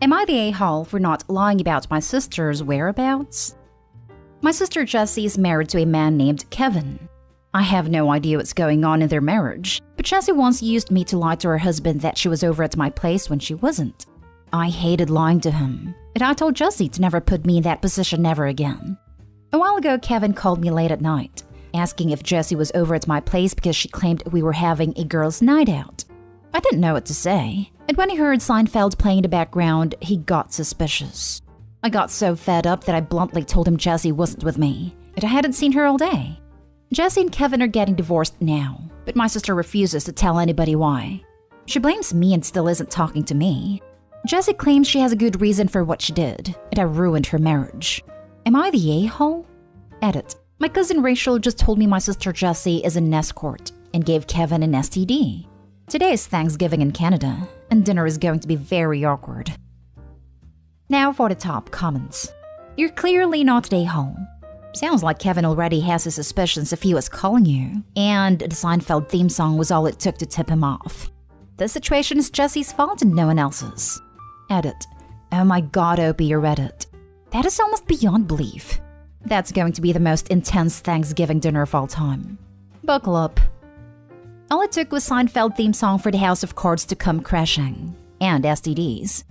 Am I the a-hole for not lying about my sister's whereabouts? My sister Jessie is married to a man named Kevin. I have no idea what's going on in their marriage, but Jessie once used me to lie to her husband that she was over at my place when she wasn't. I hated lying to him, and I told Jessie to never put me in that position ever again. A while ago, Kevin called me late at night, asking if Jessie was over at my place because she claimed we were having a girls' night out. I didn't know what to say, and when he heard Seinfeld playing in the background, he got suspicious. I got so fed up that I bluntly told him Jessie wasn't with me, and I hadn't seen her all day. Jessie and Kevin are getting divorced now, but my sister refuses to tell anybody why. She blames me and still isn't talking to me. Jessie claims she has a good reason for what she did, and I ruined her marriage. Am I the a-hole? Edit. My cousin Rachel just told me my sister Jessie is an escort and gave Kevin an STD. Today is Thanksgiving in Canada, and dinner is going to be very awkward. Now for the top comments. You're clearly not the a-hole. Sounds like Kevin already has his suspicions if he was calling you, and the Seinfeld theme song was all it took to tip him off. This situation is Jessie's fault and no one else's. Edit. Oh my god, Opie, you read it. That is almost beyond belief. That's going to be the most intense Thanksgiving dinner of all time. Buckle up. All it took was Seinfeld theme song for the House of Cards to come crashing. And STDs.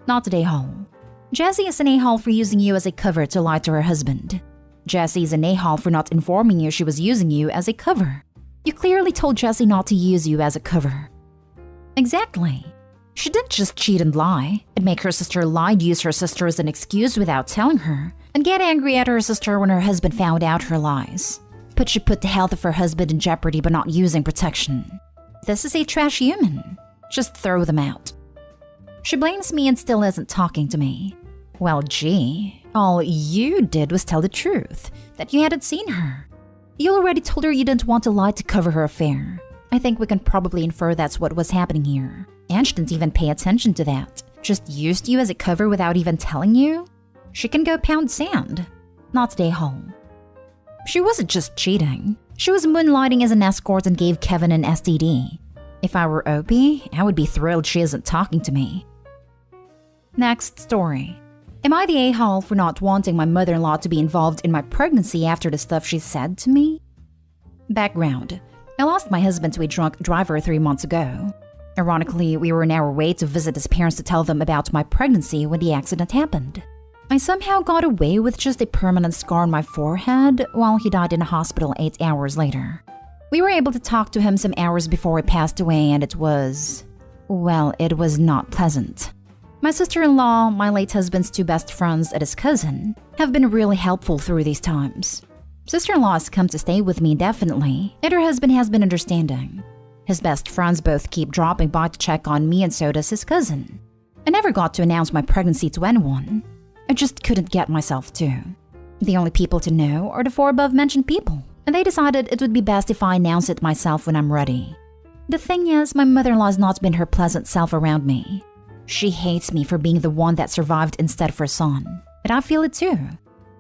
Not the a-hole. Jessie is an a-hole for using you as a cover to lie to her husband. Jessie is an a-hole for not informing you she was using you as a cover. You clearly told Jessie not to use you as a cover. Exactly. She didn't just cheat and lie, and make her sister lie and use her sister as an excuse without telling her, and get angry at her sister when her husband found out her lies. But she put the health of her husband in jeopardy by not using protection. This is a trash human. Just throw them out. She blames me and still isn't talking to me. Well, gee, all you did was tell the truth, that you hadn't seen her. You already told her you didn't want to lie to cover her affair. I think we can probably infer that's what was happening here. And she didn't even pay attention to that. Just used you as a cover without even telling you? She can go pound sand. Not stay home. She wasn't just cheating. She was moonlighting as an escort and gave Kevin an STD. If I were Opie, I would be thrilled she isn't talking to me. Next story. Am I the a-hole for not wanting my mother-in-law to be involved in my pregnancy after the stuff she said to me? Background. I lost my husband to a drunk driver 3 months ago. Ironically, we were on our way to visit his parents to tell them about my pregnancy when the accident happened. I somehow got away with just a permanent scar on my forehead while he died in a hospital 8 hours later. We were able to talk to him some hours before he passed away, and it was not pleasant. My sister-in-law, my late husband's 2 best friends, and his cousin have been really helpful through these times. Sister-in-law has come to stay with me indefinitely, and her husband has been understanding. His best friends both keep dropping by to check on me, and so does his cousin. I never got to announce my pregnancy to anyone. I just couldn't get myself to. The only people to know are the 4 above-mentioned people, and they decided it would be best if I announce it myself when I'm ready. The thing is, my mother-in-law has not been her pleasant self around me. She hates me for being the one that survived instead of her son, and I feel it too.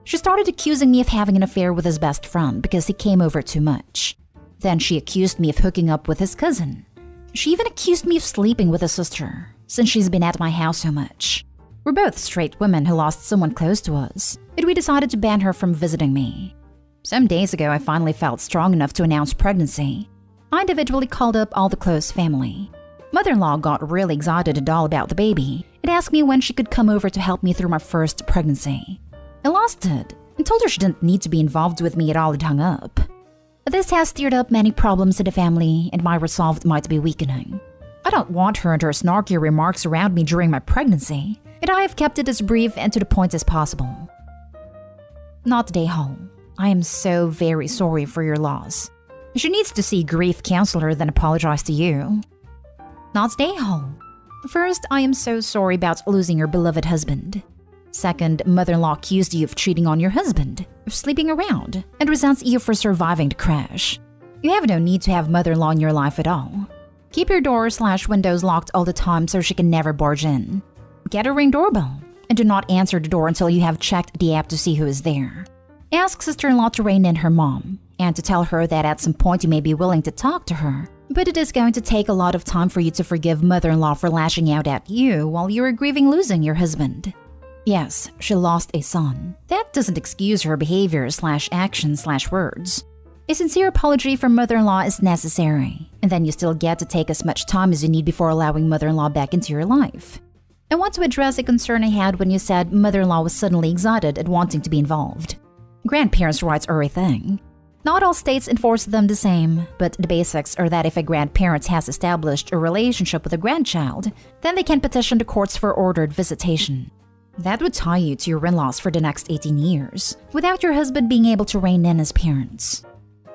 She started accusing me of having an affair with his best friend because he came over too much. Then she accused me of hooking up with his cousin. She even accused me of sleeping with his sister, since she's been at my house so much. We're both straight women who lost someone close to us, and we decided to ban her from visiting me. Some days ago, I finally felt strong enough to announce pregnancy. I individually called up all the close family. Mother-in-law got really excited and all about the baby and asked me when she could come over to help me through my first pregnancy. I lost it and told her she didn't need to be involved with me at all and hung up. This has stirred up many problems in the family, and my resolve might be weakening. I don't want her and her snarky remarks around me during my pregnancy, and I have kept it as brief and to the point as possible. Not the a-hole. I am so very sorry for your loss. She needs to see a grief counselor then apologize to you. Not the a-hole. First, I am so sorry about losing your beloved husband. Second, mother-in-law accused you of cheating on your husband, of sleeping around, and resents you for surviving the crash. You have no need to have mother-in-law in your life at all. Keep your doors/windows locked all the time so she can never barge in. Get a Ring doorbell, and do not answer the door until you have checked the app to see who is there. Ask sister-in-law to rein in her mom, and to tell her that at some point you may be willing to talk to her, But it is going to take a lot of time for you to forgive mother-in-law for lashing out at you while you are grieving losing your husband. Yes, she lost a son. That doesn't excuse her behavior/actions/words. A sincere apology from mother-in-law is necessary, and then you still get to take as much time as you need before allowing mother-in-law back into your life. I want to address a concern I had when you said mother-in-law was suddenly excited and wanting to be involved. Grandparents' rights are a thing. Not all states enforce them the same, but the basics are that if a grandparent has established a relationship with a grandchild, then they can petition the courts for ordered visitation. That would tie you to your in-laws for the next 18 years, without your husband being able to rein in as parents.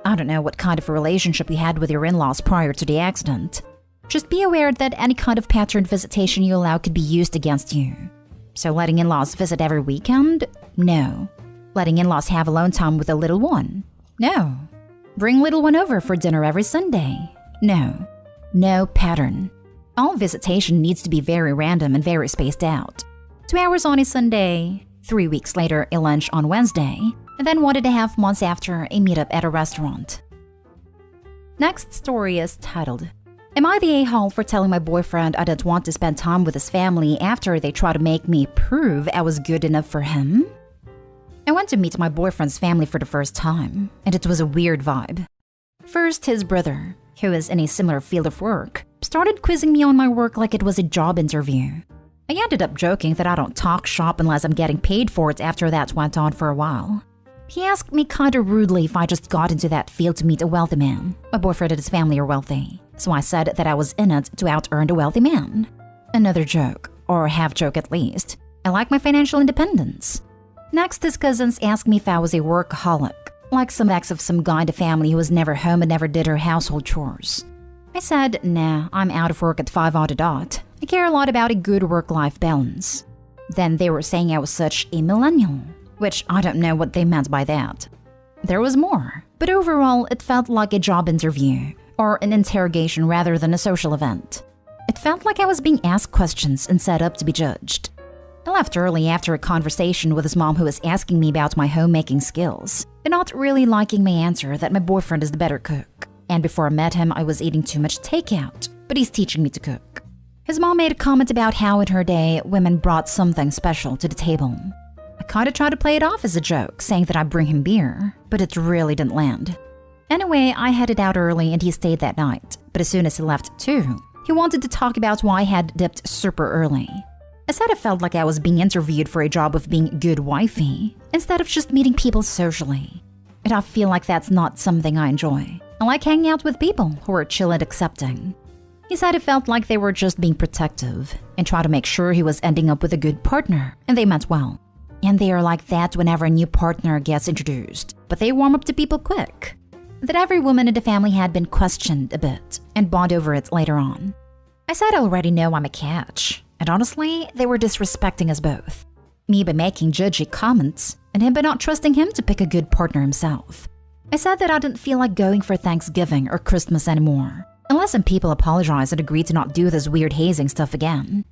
I don't know what kind of a relationship you had with your in-laws prior to the accident. Just be aware that any kind of patterned visitation you allow could be used against you. So letting in-laws visit every weekend? No. Letting in-laws have alone time with the little one? No. Bring little one over for dinner every Sunday? No. No pattern. All visitation needs to be very random and very spaced out. 2 hours on a Sunday, 3 weeks later a lunch on Wednesday, and then 1.5 months after a meetup at a restaurant. Next story is titled, Am I the a-hole for telling my boyfriend I didn't want to spend time with his family after they tried to make me prove I was good enough for him? I went to meet my boyfriend's family for the first time, and it was a weird vibe. First, his brother, who is in a similar field of work, started quizzing me on my work like it was a job interview. I ended up joking that I don't talk shop unless I'm getting paid for it after that went on for a while. He asked me kinda rudely if I just got into that field to meet a wealthy man. My boyfriend and his family are wealthy, so I said that I was in it to out-earn the wealthy man. Another joke, or half-joke at least. I like my financial independence. Next, his cousins asked me if I was a workaholic, like some ex of some guy in the family who was never home and never did her household chores. I said, nah, I'm out of work at 5 on the dot. I care a lot about a good work-life balance. Then they were saying I was such a millennial, which I don't know what they meant by that. There was more, but overall it felt like a job interview, or an interrogation rather than a social event. It felt like I was being asked questions and set up to be judged. I left early after a conversation with his mom who was asking me about my homemaking skills, and not really liking my answer that my boyfriend is the better cook. And before I met him, I was eating too much takeout, but he's teaching me to cook. His mom made a comment about how in her day, women brought something special to the table. I kinda tried to play it off as a joke, saying that I'd bring him beer, but it really didn't land. Anyway, I headed out early and he stayed that night, but as soon as he left too, he wanted to talk about why I had dipped super early. I said I felt like I was being interviewed for a job of being good wifey, instead of just meeting people socially. And I feel like that's not something I enjoy. I like hanging out with people who are chill and accepting. He said it felt like they were just being protective and tried to make sure he was ending up with a good partner, and they meant well. And they are like that whenever a new partner gets introduced, but they warm up to people quick. That every woman in the family had been questioned a bit and bond over it later on. I said I already know I'm a catch, and honestly, they were disrespecting us both. Me by making judgy comments, and him by not trusting him to pick a good partner himself. I said that I didn't feel like going for Thanksgiving or Christmas anymore, unless some people apologized and agreed to not do this weird hazing stuff again.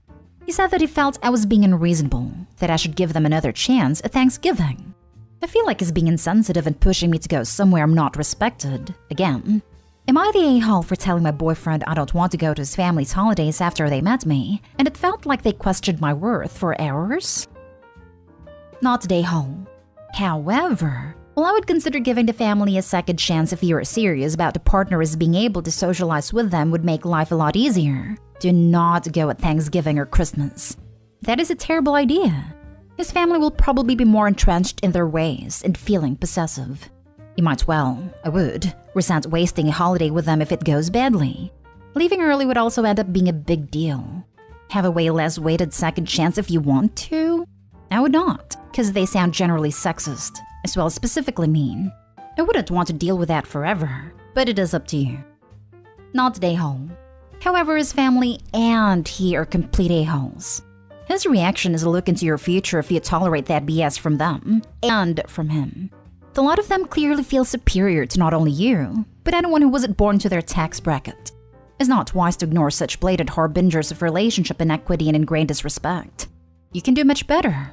He said that he felt I was being unreasonable, that I should give them another chance at Thanksgiving. I feel like he's being insensitive and pushing me to go somewhere I'm not respected, again. Am I the a-hole for telling my boyfriend I don't want to go to his family's holidays after they met me, and it felt like they questioned my worth for hours? Not the a-hole. However, well, I would consider giving the family a second chance if you're serious about the partner as being able to socialize with them would make life a lot easier. Do not go at Thanksgiving or Christmas. That is a terrible idea. His family will probably be more entrenched in their ways and feeling possessive. You might well, I would, resent wasting a holiday with them if it goes badly. Leaving early would also end up being a big deal. Have a way less weighted second chance if you want to? I would not, because they sound generally sexist, as well as specifically mean. I wouldn't want to deal with that forever, but it is up to you. Not the a-hole. However, his family and he are complete a-holes. His reaction is a look into your future if you tolerate that BS from them, and from him. A lot of them clearly feel superior to not only you, but anyone who wasn't born to their tax bracket. It's not wise to ignore such blatant harbingers of relationship inequity and ingrained disrespect. You can do much better.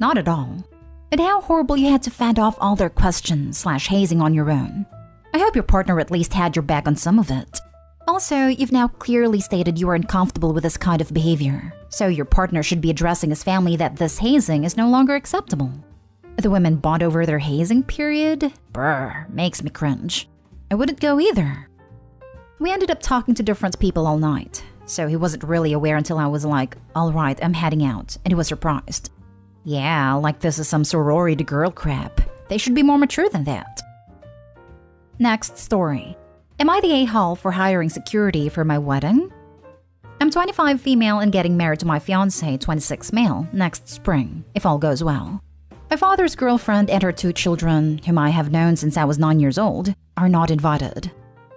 Not at all. And how horrible you had to fend off all their questions/hazing on your own. I hope your partner at least had your back on some of it. Also, you've now clearly stated you are uncomfortable with this kind of behavior, so your partner should be addressing his family that this hazing is no longer acceptable. The women bond over their hazing period? Brr, makes me cringe. I wouldn't go either. We ended up talking to different people all night, so he wasn't really aware until I was like, alright, I'm heading out, and he was surprised. Yeah, like this is some sorority girl crap. They should be more mature than that. Next story. Am I the a-hole for hiring security for my wedding? I'm 25 female and getting married to my fiancé, 26 male, next spring, if all goes well. My father's girlfriend and her 2 children, whom I have known since I was 9 years old, are not invited.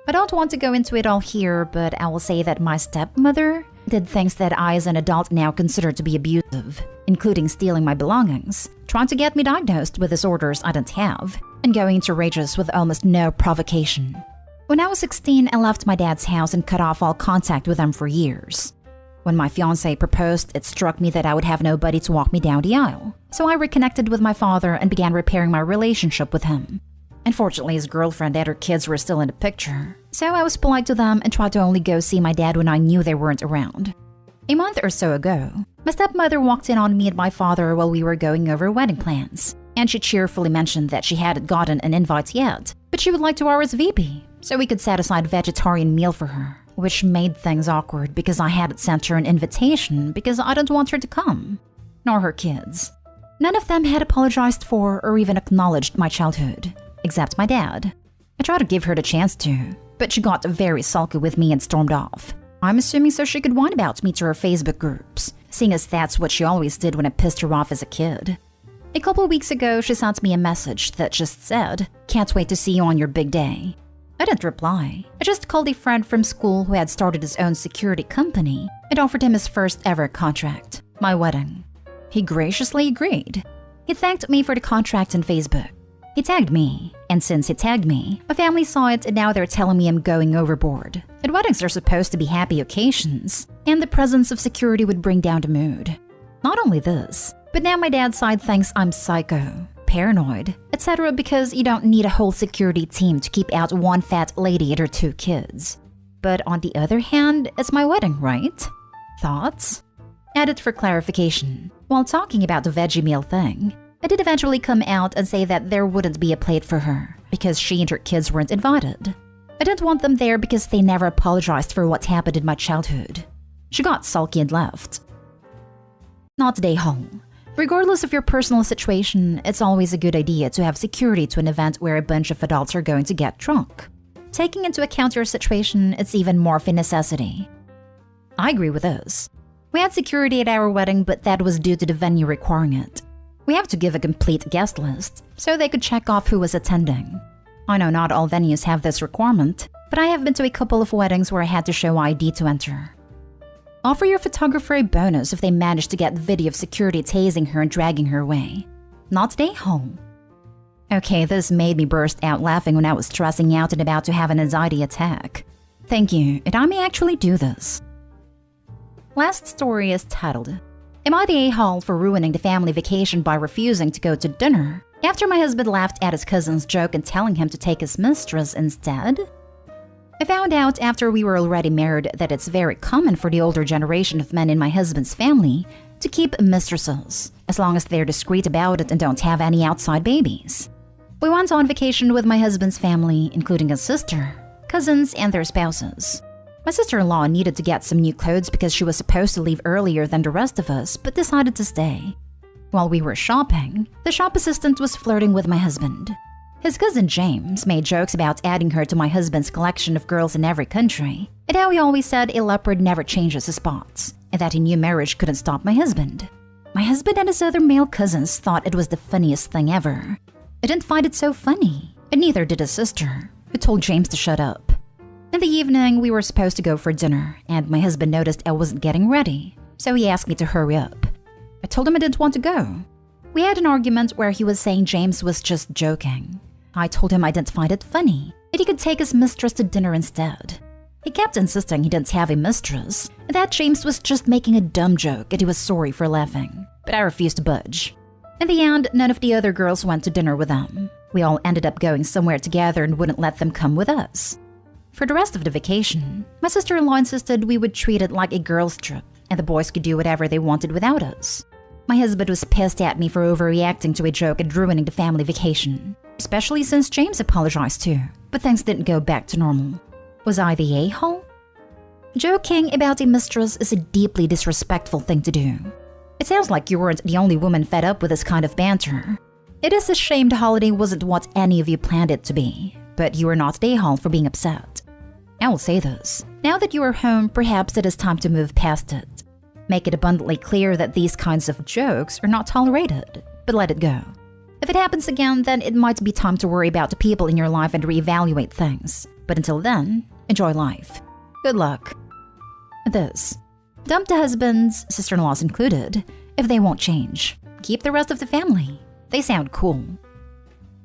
I don't want to go into it all here, but I will say that my stepmother did things that I as an adult now consider to be abusive, including stealing my belongings, trying to get me diagnosed with disorders I didn't have, and going into rages with almost no provocation. When I was 16, I left my dad's house and cut off all contact with him for years. When my fiancé proposed, it struck me that I would have nobody to walk me down the aisle, so I reconnected with my father and began repairing my relationship with him. Unfortunately, his girlfriend and her kids were still in the picture, so I was polite to them and tried to only go see my dad when I knew they weren't around. A month or so ago, my stepmother walked in on me and my father while we were going over wedding plans, and she cheerfully mentioned that she hadn't gotten an invite yet, but she would like to RSVP, so we could set aside a vegetarian meal for her, which made things awkward because I hadn't sent her an invitation because I didn't want her to come, nor her kids. None of them had apologized for or even acknowledged my childhood, except my dad. I tried to give her the chance to, but she got very sulky with me and stormed off. I'm assuming so she could whine about me to her Facebook groups, seeing as that's what she always did when I pissed her off as a kid. A couple weeks ago, she sent me a message that just said, "Can't wait to see you on your big day." I didn't reply. I just called a friend from school who had started his own security company and offered him his first ever contract, my wedding. He graciously agreed. He thanked me for the contract on Facebook. He tagged me, and since he tagged me, my family saw it and now they're telling me I'm going overboard. And weddings are supposed to be happy occasions, and the presence of security would bring down the mood. Not only this, but now my dad's side thinks I'm psycho, paranoid, etc. because you don't need a whole security team to keep out one fat lady and her 2 kids. But on the other hand, it's my wedding, right? Thoughts? Added for clarification, while talking about the veggie meal thing, I did eventually come out and say that there wouldn't be a plate for her because she and her kids weren't invited. I didn't want them there because they never apologized for what happened in my childhood. She got sulky and left. Not day home. Regardless of your personal situation, it's always a good idea to have security to an event where a bunch of adults are going to get drunk. Taking into account your situation, it's even more of a necessity. I agree with this. We had security at our wedding, but that was due to the venue requiring it. We have to give a complete guest list, so they could check off who was attending. I know not all venues have this requirement, but I have been to a couple of weddings where I had to show ID to enter. Offer your photographer a bonus if they manage to get video of security tasing her and dragging her away. Not stay home. Okay, this made me burst out laughing when I was stressing out and about to have an anxiety attack. Thank you, and I may actually do this. Last story is titled, Am I the a-hole for ruining the family vacation by refusing to go to dinner after my husband laughed at his cousin's joke and telling him to take his mistress instead? I found out after we were already married that it's very common for the older generation of men in my husband's family to keep mistresses, as long as they're discreet about it and don't have any outside babies. We went on vacation with my husband's family, including his sister, cousins, and their spouses. My sister-in-law needed to get some new clothes because she was supposed to leave earlier than the rest of us, but decided to stay. While we were shopping, the shop assistant was flirting with my husband. His cousin James made jokes about adding her to my husband's collection of girls in every country, and how he always said a leopard never changes his spots, and that a new marriage couldn't stop my husband. My husband and his other male cousins thought it was the funniest thing ever. I didn't find it so funny, and neither did his sister, who told James to shut up. In the evening, we were supposed to go for dinner, and my husband noticed I wasn't getting ready, so he asked me to hurry up. I told him I didn't want to go. We had an argument where he was saying James was just joking. I told him I didn't find it funny, and he could take his mistress to dinner instead. He kept insisting he didn't have a mistress, and that James was just making a dumb joke and he was sorry for laughing, but I refused to budge. In the end, none of the other girls went to dinner with them. We all ended up going somewhere together and wouldn't let them come with us. For the rest of the vacation, my sister-in-law insisted we would treat it like a girls' trip, and the boys could do whatever they wanted without us. My husband was pissed at me for overreacting to a joke and ruining the family vacation, especially since James apologized too, but things didn't go back to normal. Was I the a-hole? Joking about a mistress is a deeply disrespectful thing to do. It sounds like you weren't the only woman fed up with this kind of banter. It is a shame the holiday wasn't what any of you planned it to be, but you are not the a-hole for being upset. I will say this, now that you are home, perhaps it is time to move past it. Make it abundantly clear that these kinds of jokes are not tolerated, but let it go. If it happens again, then it might be time to worry about the people in your life and reevaluate things. But until then, enjoy life. Good luck. This. Dump the husbands, sister-in-laws included, if they won't change. Keep the rest of the family. They sound cool.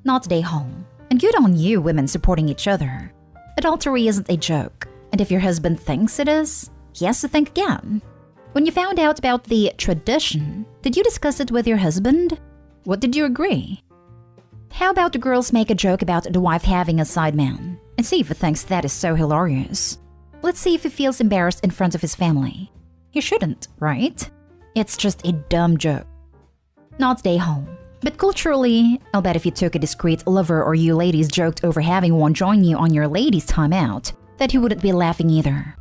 Not day home. And good on you women supporting each other. Adultery isn't a joke, and if your husband thinks it is, he has to think again. When you found out about the tradition, did you discuss it with your husband? What did you agree? How about the girls make a joke about the wife having a sideman, and see if he thinks that is so hilarious. Let's see if he feels embarrassed in front of his family. He shouldn't, right? It's just a dumb joke. Not day home. But culturally, I'll bet if you took a discreet lover or you ladies joked over having one join you on your ladies' time out, that he wouldn't be laughing either.